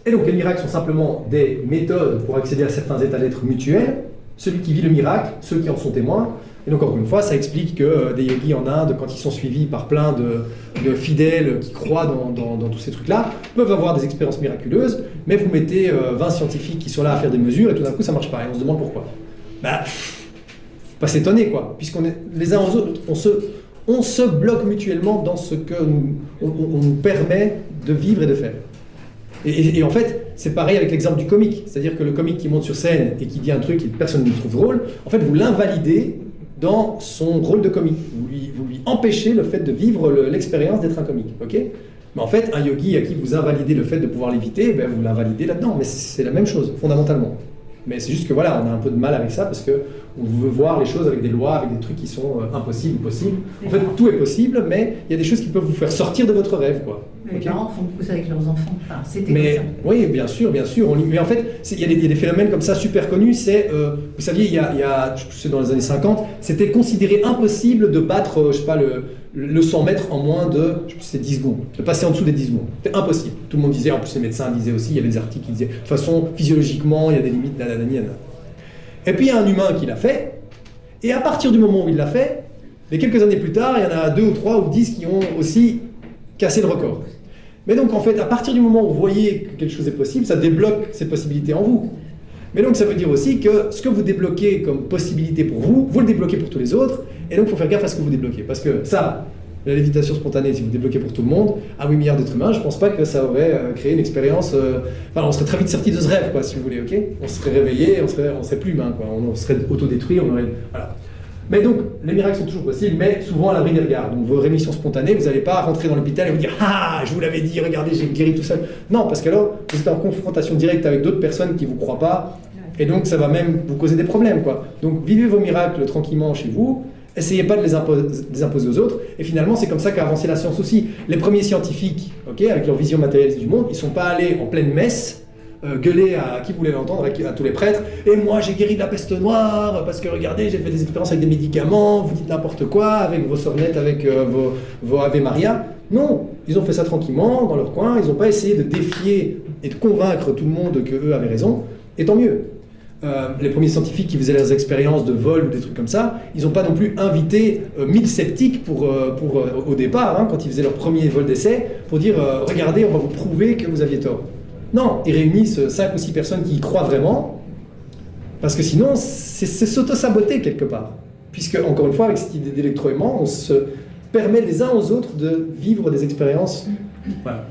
Et donc les miracles sont simplement des méthodes pour accéder à certains états d'être mutuels, celui qui vit le miracle, ceux qui en sont témoins. Et donc encore une fois, ça explique que des yogis en Inde, quand ils sont suivis par plein de fidèles qui croient dans tous ces trucs-là, peuvent avoir des expériences miraculeuses, mais vous mettez 20 scientifiques qui sont là à faire des mesures et tout d'un coup ça marche pas. Et on se demande pourquoi. Bah, faut pas s'étonner quoi, puisqu'on est les uns aux autres, on se bloque mutuellement dans ce que on nous permet de vivre et de faire. Et en fait, c'est pareil avec l'exemple du comique. C'est-à-dire que le comique qui monte sur scène et qui dit un truc et que personne ne le trouve drôle, en fait, vous l'invalidez dans son rôle de comique. Vous lui empêchez le fait de vivre l'expérience d'être un comique. Okay, mais en fait, un yogi à qui vous invalidez le fait de pouvoir l'éviter, ben vous l'invalidez là-dedans. Mais c'est la même chose, fondamentalement. Mais c'est juste que voilà, on a un peu de mal avec ça parce qu'on veut voir les choses avec des lois, avec des trucs qui sont impossibles ou possibles. En fait, tout est possible, mais il y a des choses qui peuvent vous faire sortir de votre rêve, quoi. Les parents font beaucoup ça avec leurs enfants. Enfin, c'était mais, comme ça. Oui, bien sûr. Mais en fait, il y a des phénomènes comme ça super connus. C'est, vous saviez, il y a je sais, dans les années 50, c'était considéré impossible de battre, je sais pas, le 100 mètres en moins de, je sais plus, c'est 10 secondes. De passer en dessous des 10 secondes. C'était impossible. Tout le monde disait, en plus les médecins disaient aussi, il y avait des articles qui disaient, de toute façon, physiologiquement, il y a des limites, Et puis il y a un humain qui l'a fait, et à partir du moment où il l'a fait, et quelques années plus tard, il y en a 2 ou 3 ou 10 qui ont aussi cassé le record. Mais donc en fait, à partir du moment où vous voyez que quelque chose est possible, ça débloque ces possibilités en vous. Mais donc ça veut dire aussi que ce que vous débloquez comme possibilité pour vous, vous le débloquez pour tous les autres, et donc il faut faire gaffe à ce que vous débloquez. Parce que ça, la lévitation spontanée, si vous débloquez pour tout le monde, à 8 milliards d'êtres humains, je ne pense pas que ça aurait créé une expérience... Enfin, on serait très vite sorti de ce rêve, quoi, si vous voulez, ok. On serait réveillé, on serait plus humain, quoi. On serait autodétruit, on aurait... Voilà. Mais donc, les miracles sont toujours possibles, mais souvent à l'abri des regards. Donc, vos rémissions spontanées, vous n'allez pas rentrer dans l'hôpital et vous dire « Ah, je vous l'avais dit, regardez, j'ai guéri tout seul ». Non, parce que alors, vous êtes en confrontation directe avec d'autres personnes qui ne vous croient pas, et donc ça va même vous causer des problèmes, quoi. Donc, vivez vos miracles tranquillement chez vous, essayez pas de les imposer aux autres, et finalement, c'est comme ça qu'a avancé la science aussi. Les premiers scientifiques, ok, avec leur vision matérialiste du monde, ils ne sont pas allés en pleine messe, gueuler à qui voulait l'entendre, à tous les prêtres, et moi j'ai guéri de la peste noire, parce que regardez, j'ai fait des expériences avec des médicaments, vous dites n'importe quoi, avec vos sornettes, avec vos Ave Maria. Non, ils ont fait ça tranquillement, dans leur coin, ils n'ont pas essayé de défier et de convaincre tout le monde qu'eux avaient raison, et tant mieux. Les premiers scientifiques qui faisaient leurs expériences de vol ou des trucs comme ça, ils n'ont pas non plus invité 1000 sceptiques au départ, hein, quand ils faisaient leur premier vol d'essai, pour dire regardez, on va vous prouver que vous aviez tort. Non, ils réunissent 5 ou 6 personnes qui y croient vraiment, parce que sinon, c'est s'auto-saboter quelque part. Puisque, encore une fois, avec cette idée d'électroaimant, on se permet les uns aux autres de vivre des expériences. Voilà.